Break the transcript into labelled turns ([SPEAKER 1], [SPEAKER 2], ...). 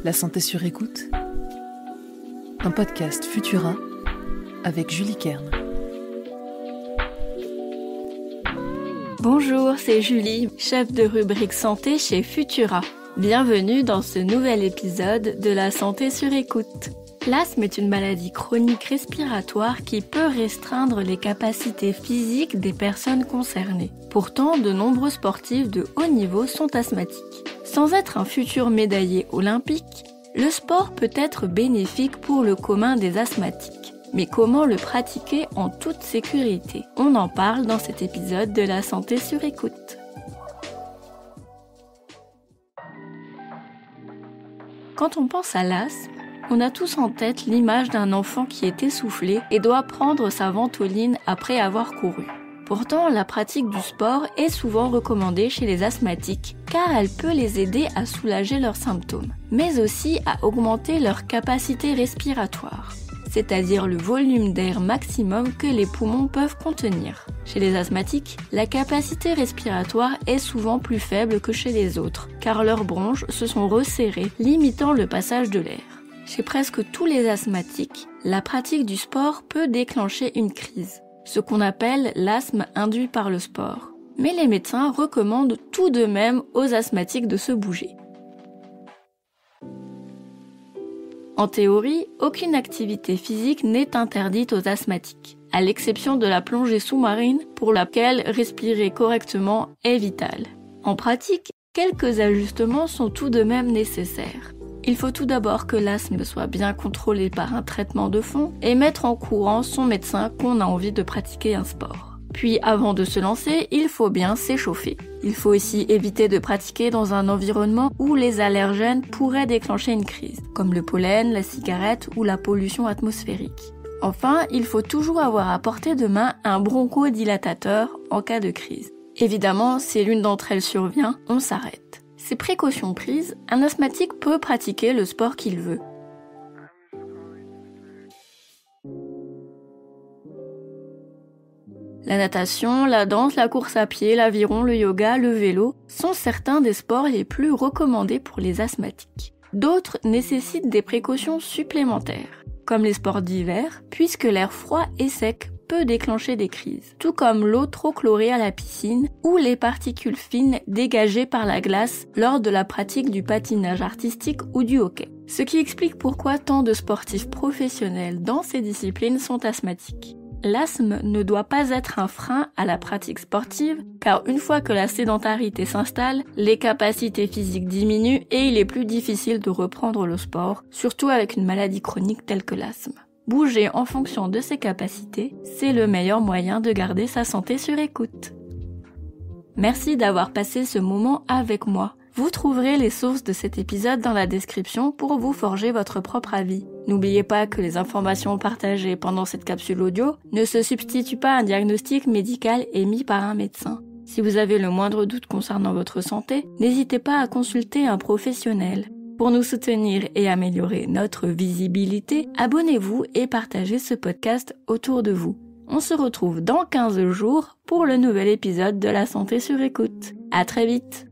[SPEAKER 1] La santé sur écoute, un podcast Futura avec Julie Kern.
[SPEAKER 2] Bonjour, c'est Julie, chef de rubrique santé chez Futura. Bienvenue dans ce nouvel épisode de La santé sur écoute. L'asthme est une maladie chronique respiratoire qui peut restreindre les capacités physiques des personnes concernées. Pourtant, de nombreux sportifs de haut niveau sont asthmatiques. Sans être un futur médaillé olympique, le sport peut être bénéfique pour le commun des asthmatiques. Mais comment le pratiquer en toute sécurité? On en parle dans cet épisode de La santé sur écoute. Quand on pense à l'asthme, on a tous en tête l'image d'un enfant qui est essoufflé et doit prendre sa ventoline après avoir couru. Pourtant, la pratique du sport est souvent recommandée chez les asthmatiques car elle peut les aider à soulager leurs symptômes, mais aussi à augmenter leur capacité respiratoire, c'est-à-dire le volume d'air maximum que les poumons peuvent contenir. Chez les asthmatiques, la capacité respiratoire est souvent plus faible que chez les autres, car leurs bronches se sont resserrées, limitant le passage de l'air. Chez presque tous les asthmatiques, la pratique du sport peut déclencher une crise, ce qu'on appelle l'asthme induit par le sport. Mais les médecins recommandent tout de même aux asthmatiques de se bouger. En théorie, aucune activité physique n'est interdite aux asthmatiques, à l'exception de la plongée sous-marine pour laquelle respirer correctement est vital. En pratique, quelques ajustements sont tout de même nécessaires. Il faut tout d'abord que l'asthme soit bien contrôlé par un traitement de fond et mettre en courant son médecin qu'on a envie de pratiquer un sport. Puis avant de se lancer, il faut bien s'échauffer. Il faut aussi éviter de pratiquer dans un environnement où les allergènes pourraient déclencher une crise, comme le pollen, la cigarette ou la pollution atmosphérique. Enfin, il faut toujours avoir à portée de main un bronchodilatateur en cas de crise. Évidemment, si l'une d'entre elles survient, on s'arrête. Ces précautions prises, un asthmatique peut pratiquer le sport qu'il veut. La natation, la danse, la course à pied, l'aviron, le yoga, le vélo sont certains des sports les plus recommandés pour les asthmatiques. D'autres nécessitent des précautions supplémentaires, comme les sports d'hiver, puisque l'air froid et sec peut déclencher des crises, tout comme l'eau trop chlorée à la piscine ou les particules fines dégagées par la glace lors de la pratique du patinage artistique ou du hockey. Ce qui explique pourquoi tant de sportifs professionnels dans ces disciplines sont asthmatiques. L'asthme ne doit pas être un frein à la pratique sportive, car une fois que la sédentarité s'installe, les capacités physiques diminuent et il est plus difficile de reprendre le sport, surtout avec une maladie chronique telle que l'asthme. Bouger en fonction de ses capacités, c'est le meilleur moyen de garder sa santé sur écoute. Merci d'avoir passé ce moment avec moi. Vous trouverez les sources de cet épisode dans la description pour vous forger votre propre avis. N'oubliez pas que les informations partagées pendant cette capsule audio ne se substituent pas à un diagnostic médical émis par un médecin. Si vous avez le moindre doute concernant votre santé, n'hésitez pas à consulter un professionnel. Pour nous soutenir et améliorer notre visibilité, abonnez-vous et partagez ce podcast autour de vous. On se retrouve dans 15 jours pour le nouvel épisode de La santé sur écoute. À très vite!